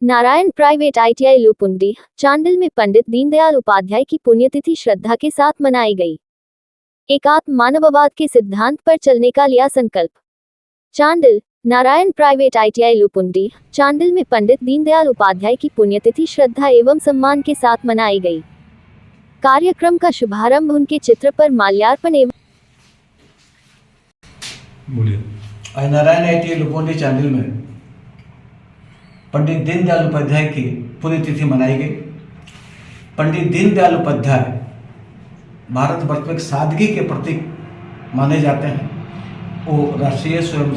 Narayan private ITI लुपुंडी Chandil में पंडित दीनदयाल उपाध्याय की पुण्यतिथि श्रद्धा के साथ मनाई गई। एकात्म मानववाद के सिद्धांत पर चलने का लिया संकल्प। चांडिल नारायण प्राइवेट आईटीआई लुपुंडी चांडिल में पंडित दीनदयाल उपाध्याय की पुण्यतिथि श्रद्धा एवं सम्मान के साथ मनाई गई। कार्यक्रम का शुभारंभ उनके चित्र पर माल्यार्पण एवं नारायण आईटीआई लुपुंडी चांडिल में पंडित दीनदयाल उपाध्याय की पुण्यतिथि मनाई गई। पंडित दीनदयाल उपाध्याय भारतवर्ष में सादगी के प्रतीक माने जाते हैं। वो राष्ट्रीय स्वयं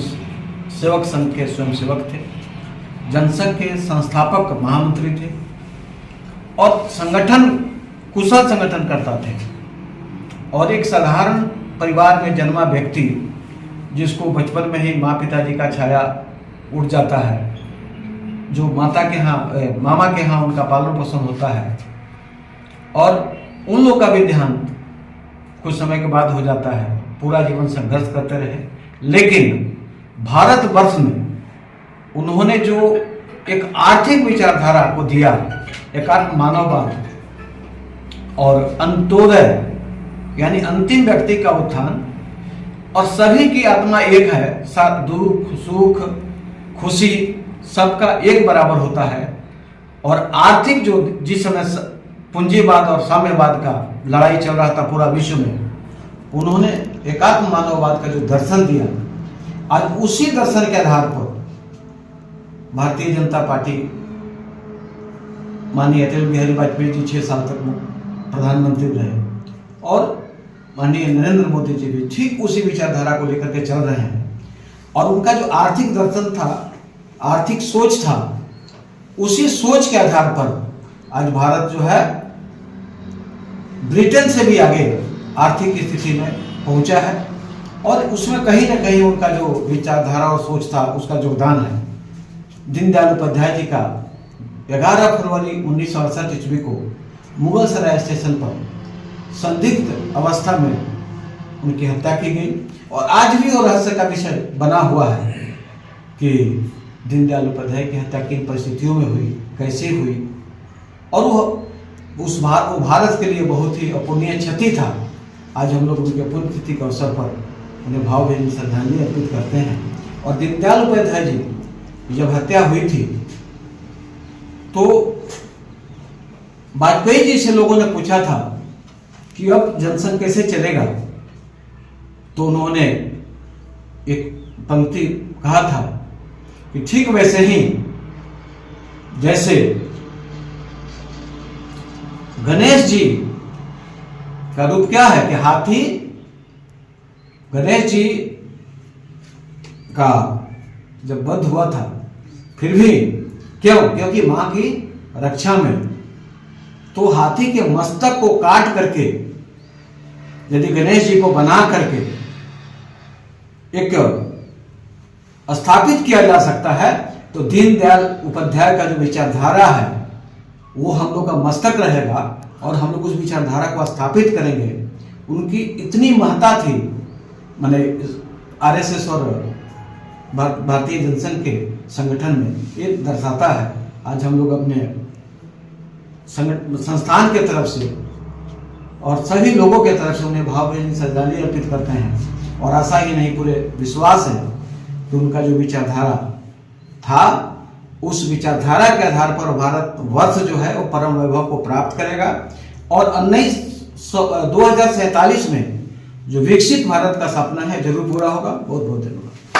सेवक संघ के स्वयंसेवक थे, जनसंघ के संस्थापक महामंत्री थे और कुशल संगठन करता थे। और एक साधारण परिवार में जन्मा व्यक्ति जिसको बचपन में ही माँ पिताजी का छाया उड़ जाता है, जो मामा के यहाँ उनका पालन पोषण होता है और उन लोग का भी ध्यान कुछ समय के बाद हो जाता है। पूरा जीवन संघर्ष करते रहे, लेकिन भारतवर्ष में उन्होंने जो एक आर्थिक विचारधारा को दिया, एकात्म मानववाद और अंत्योदय यानी अंतिम व्यक्ति का उत्थान और सभी की आत्मा एक है, दुख सुख खुशी सबका एक बराबर होता है। और आर्थिक जो जिस समय पूंजीवाद और साम्यवाद का लड़ाई चल रहा था पूरा विश्व में, उन्होंने एकात्म मानववाद का जो दर्शन दिया, आज उसी दर्शन के आधार पर भारतीय जनता पार्टी माननीय अटल बिहारी वाजपेयी जी 6 साल तक प्रधानमंत्री रहे और माननीय नरेंद्र मोदी जी भी ठीक उसी विचारधारा को लेकर के चल रहे हैं। और उनका जो आर्थिक दर्शन था, आर्थिक सोच था, उसी सोच के आधार पर आज भारत जो है ब्रिटेन से भी आगे आर्थिक स्थिति में पहुंचा है। और उसमें कहीं ना कहीं उनका जो विचारधारा और सोच था उसका योगदान है। दीनदयाल उपाध्याय जी का 11 फरवरी 1968 ईस्वी को मुगल सराय स्टेशन पर संदिग्ध अवस्था में उनकी हत्या की गई। और आज भी वो रहस्य का विषय बना हुआ है कि दीनदयाल उपाध्याय की हत्या किन परिस्थितियों में हुई, कैसे हुई। और वो भारत के लिए बहुत ही अपूर्णीय क्षति था। आज हम लोग उनके पुण्यतिथि के अवसर पर उन्हें भावभीनी श्रद्धांजलि अर्पित करते हैं। और दीनदयाल उपाध्याय जी की जब हत्या हुई थी तो वाजपेयी जी से लोगों ने पूछा था कि अब जनसंघ कैसे चलेगा, तो उन्होंने एक पंक्ति कहा था कि ठीक वैसे ही जैसे गणेश जी का रूप क्या है कि हाथी, गणेश जी का जब वध हुआ था फिर भी क्योंकि मां की रक्षा में, तो हाथी के मस्तक को काट करके यदि गणेश जी को बना करके एक स्थापित किया जा सकता है, तो दीनदयाल उपाध्याय का जो विचारधारा है वो हम लोग का मस्तक रहेगा और हम लोग उस विचारधारा को स्थापित करेंगे। उनकी इतनी महत्ता थी, माने आरएसएस और भारतीय जनसंघ के संगठन में, ये दर्शाता है। आज हम लोग अपने संस्थान के तरफ से और सभी लोगों के तरफ से उन्हें भावभीनी श्रद्धांजलि अर्पित करते हैं। और आशा ही नहीं पूरे विश्वास है कि उनका जो विचारधारा था, उस विचारधारा के आधार पर भारतवर्ष जो है वो परम वैभव को प्राप्त करेगा। और 2047 में जो विकसित भारत का सपना है जरूर पूरा होगा। बहुत बहुत धन्यवाद।